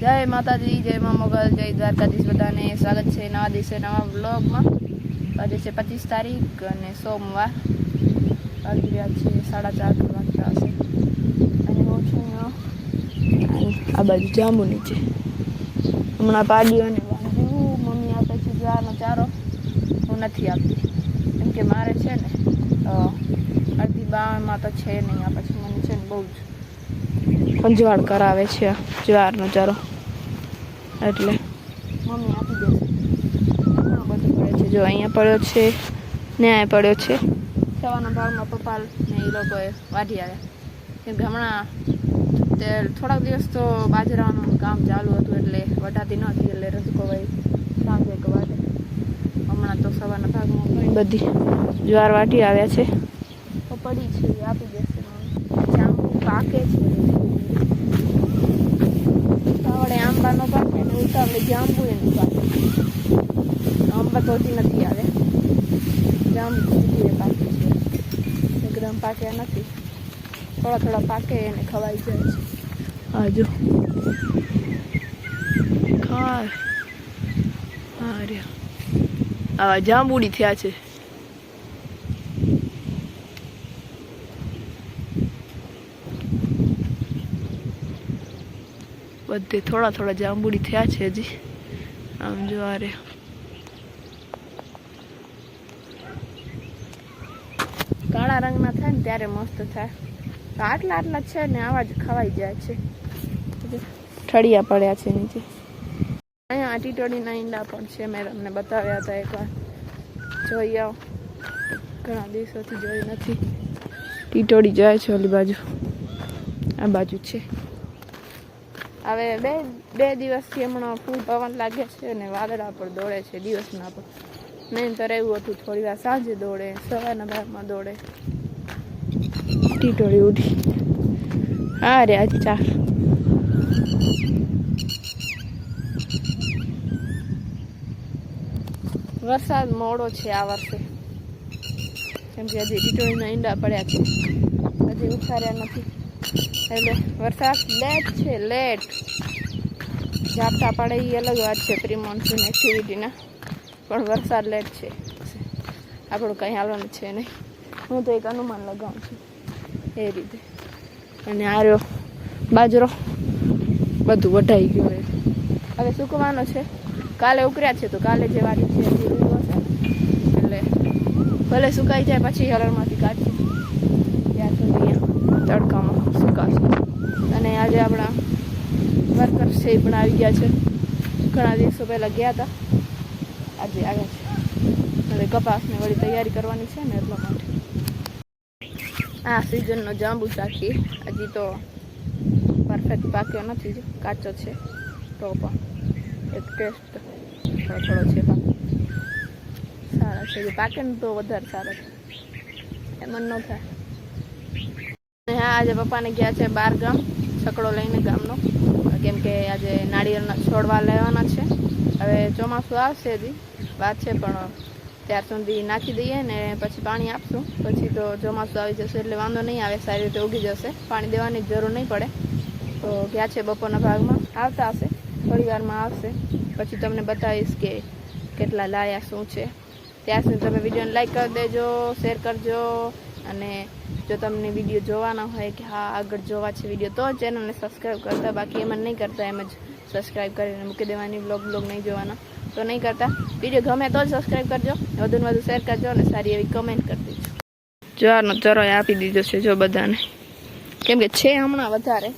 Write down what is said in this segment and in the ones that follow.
जय माताजी, जय मां मोगल, जय द्वारकाधीश। बधाने स्वागत है नवा दिवसे नवा व्लॉग में। आज है 25 तारीख અને સોમવાર વાગી રહ્યા છે 4:30 વાગતા હશે અને હું છું આ બાજુ જાંબુ નીચે હમણાં પાડીઓને બાંધ્યું મમ્મી આપે છે જ્વારનો ચારો હું નથી આપતી કેમ કે મારે છે ને અડધી બામાં તો છે નહીં આ પછી મને છે ને બહુ જ ખંજવાળ કરાવે છે જ્વારનો ચારો એટલે મમ્મી આપી દે ઘણું બધું પડે છે જો અહીંયા પડ્યો છે ને અહીંયા પડ્યો છે સવારના ભાગમાં પપ્પા ને એ લોકોએ વાઢી આવ્યા કેમ કે હમણાં તે થોડાક દિવસ તો બાજરાનું કામ ચાલુ હતું એટલે વઢાતી નહોતી એટલે રજકો ભાઈ સાંજે વાઢે હમણાં તો સવારના ભાગમાં ઘણી બધી જ્વાર વાટી આવ્યા છે તો પડી છે એ આપી દેશે જાંબુ પાકે છે આવડે આંબા નો પાકે ને ઉતાવળે જાંબુ એનું પાકે આંબા તો હજી નથી આવે જાંબુ ધીરે પાકે છે એકદમ પાક્યા નથી થોડા થોડા પાકે એને ખવાઈ જાય છે હા જો ખાય હા રે આવા જાંબુડી થયા છે બધે થોડા થોડા જાંબુડી થયા છે હજી આમ જો આ રે કાળા રંગના થાય ને ત્યારે મસ્ત થાય આટલા આટલા છે ને આવા જ ખવાઈ જાય છે ઠળિયા પડ્યા છે નીચે અહીંયા ટીટોડીના ઈંડા પણ છે મેં તમને બતાવ્યા હતા એકવાર જોઈ આવો ઘણા દિવસોથી જોઈ નથી ટીટોડી જાય છે ઓલી બાજુ આ બાજુ છે હવે બે દિવસથી હમણાં ફૂલ પવન લાગે છે અને વાદળા પર દોડે છે દિવસના પર નહીં તો એવું હતું થોડી વાર સાંજે દોડે સવારના ભાગમાં દોડે ટીટોળી ઉઠી હા રે આજ ચાર વરસાદ મોડો છે આ વર્ષે કેમ કે હજી ટીટોળીના ઈંડા પડ્યા છે હજી ઉછાર્યા નથી એટલે વરસાદ લેટ છે લેટ ઝાપટા પડે એ અલગ વાત છે પ્રી મોન્સૂન એક્ટિવિટીના પણ વરસાદ લેટ છે આપણું કંઈ હાલવાનું છે નહીં હું તો એક અનુમાન લગાવું છું એ રીતે અને આર્યો બાજરો બધું વઢાઈ ગયું હવે સૂકવાનો છે કાલે ઉકર્યા છે તો કાલે જે વાડી છે એટલે ભલે સુકાઈ જાય પછી હરણમાંથી કાઢી ત્યાં સુધી અહીંયા તડકામાં સુકાશે અને આજે આપણા વર્કર્સ છે એ પણ આવી ગયા છે ઘણા દિવસો પહેલાં ગયા હતા આજે આવ્યા છે હવે કપાસને વળી તૈયારી કરવાની છે ને એટલા માટે આ સિઝનનો જાંબુ ચાખીએ હજી તો પરફેક્ટ પાક્યો નથી જ કાચો છે તો પણ એક ટેસ્ટ થોડો થોડો છે સારા છે જે પાકે ને તો વધારે સારા છે એમ ન થાય હા આજે પપ્પાને ગયા છે 12 ગામ છકડો લઈને ગામનો કેમ કે આજે નાળિયેરના છોડવા લેવાના છે હવે ચોમાસું આવશે હજી વાત છે પણ ત્યાર સુધી નાખી દઈએ ને પછી પાણી આપશું પછી તો ચોમાસું આવી જશે એટલે વાંધો નહીં આવે સારી રીતે ઉગી જશે પાણી દેવાની જરૂર નહીં પડે તો ગયા છે બપોરના ભાગમાં આવતા હશે થોડી વારમાં આવશે પછી તમને બતાવીશ કે કેટલા લાયા શું છે ત્યાં સુધી તમે વિડીયોને લાઈક કરી દેજો શેર કરજો અને જો તમને વિડીયો જોવાના હોય કે હા આગળ જોવા છે વિડીયો તો ચેનલને સબસ્ક્રાઈબ કરતા બાકી એમ નહીં કરતા એમ જ સબસ્ક્રાઈબ કરીને મૂકી દેવાની બ્લોગ નહીં જોવાના તો નહીં કરતા વિડીયો ગમે તો જ સબસ્ક્રાઈબ કરજો વધુને વધુ શેર કરજો અને સારી એવી કમેન્ટ કરી દેજો જ્વારનો ચરો આપી દીધો છે જો બધાને કેમ કે છે હમણાં વધારે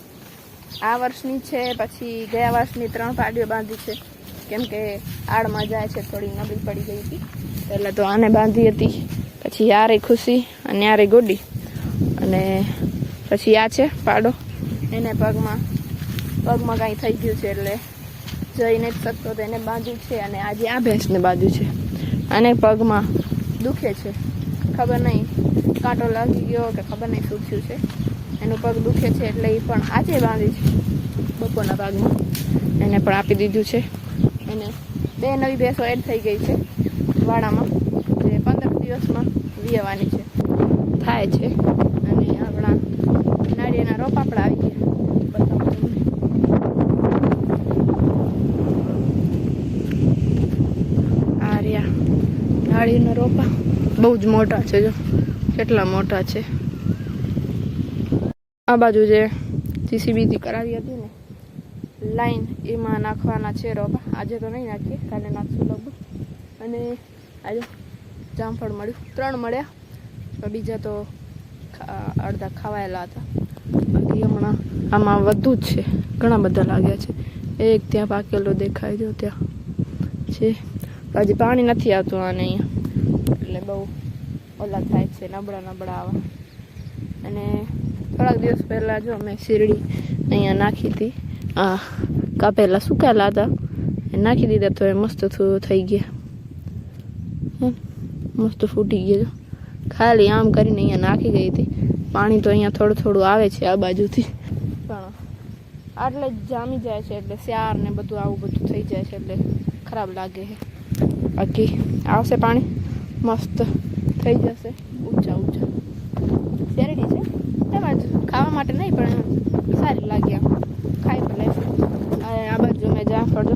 આ વર્ષની છે પછી ગયા વર્ષની 3 પાડીઓ બાંધી છે કેમ કે આડમાં જાય છે થોડી નબળી પડી ગઈ હતી પહેલાં તો આને બાંધી હતી પછી યારે ખુશી અને યારે ગોડી અને પછી આ છે પાડો એને પગમાં કાંઈ થઈ ગયું છે એટલે જઈ નથી શકતો તો એને બાંધ્યું છે અને આજે આ ભેંસને બાંધ્યું છે અને પગમાં દુખે છે ખબર નહીં કાંટો લાગી ગયો કે ખબર નહીં શું થયું છે એનું પગ દુખે છે એટલે એ પણ આજે બાંધી છે બપોરના ભાગમાં એને પણ આપી દીધું છે એને 2 નવી ભેંસો એડ થઈ ગઈ છે વાડામાં જે 15 દિવસમાં વિયવાની છે થાય છે અને આપણા નાળિયેરના રોપાપડા આવી ગયા નાળિયેરના રોપા બહુ જ મોટા છે, જો કેટલા મોટા છે. આ બાજુ જે જીસીબીથી કરાવી હતી ને લાઈન, એમાં નાખવાના છે રોપા. આજે તો નહીં નાખીએ, કાલે નાખશું લગભગ. અને આજે જામફળ મળ્યું, 3 મળ્યા, પણ બીજા તો અડધા ખવાયેલા હતા. બાકી હમણાં આમાં વધુ જ છે, ઘણા બધા લાગ્યા છે. એક ત્યાં પાકેલો દેખાય જો ત્યાં છે. હજી પાણી નથી આવતું આને અહીંયા, એટલે બહુ ઓલા થાય છે, નબળા આવા. અને થોડાક દિવસ પહેલાં જો મેં શીરડી અહીંયા નાખી હતી, આ કાપેલા સુકાયેલા હતા, નાખી દીધા તો એ મસ્ત થઈ ગયા, મસ્ત ફૂટી ગયા. ખાલી આમ કરીને અહીંયા નાખી ગઈ હતી. પાણી તો અહીંયા થોડું આવે છે આ બાજુથી, પણ આટલે જ જામી જાય છે, એટલે સ્યાર ને બધું આવું બધું થઈ જાય છે, એટલે ખરાબ લાગે છે. બાકી આવશે પાણી, મસ્ત થઈ જશે. ઊંચા શેરડી છે, એમાં જ ખાવા માટે નહીં, પણ સારી લાગે, આમ ખાઈ પણ લેશે. આ બાજુ મેં જામફળ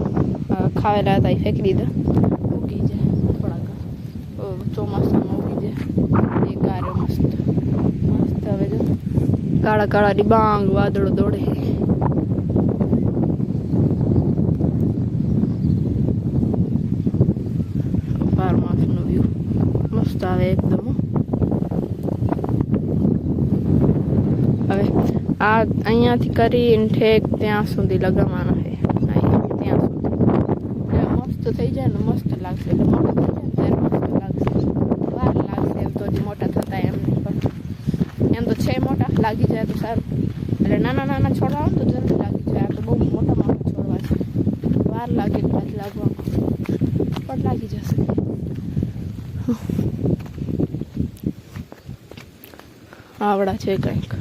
ખાવેલા હતા, એ ફેંકી દીધા. ઉગી જાય થોડાક, ચોમાસામાં ઉગી જાય. એ કાર્યો મસ્ત હવે જો કાળા ડિબાંગ વાદળો દોડે. ફાર્મ હાઉસનો વ્યૂ મસ્ત આવે એકદમ. હવે આ અહીંયાથી કરીને ઠેક ત્યાં સુધી લગાવવાના છે, ત્યાં સુધી મસ્ત થઈ જાય ને મસ્ત લાગશે. એટલે મોટા થઈ જાય ત્યારે મસ્ત લાગશે. વાર લાગશે એમ તો, હજી મોટા થતા એમ નહીં, પણ એમ તો છે મોટા, લાગી જાય તો સારું. એટલે નાના છોડવા હોય તો જલ્દી લાગી જાય. આ તો બહુ મોટા છોડવા છે, વાર લાગે કદાચ લાગવામાં, પણ લાગી જશે. આવડા છે કંઈક.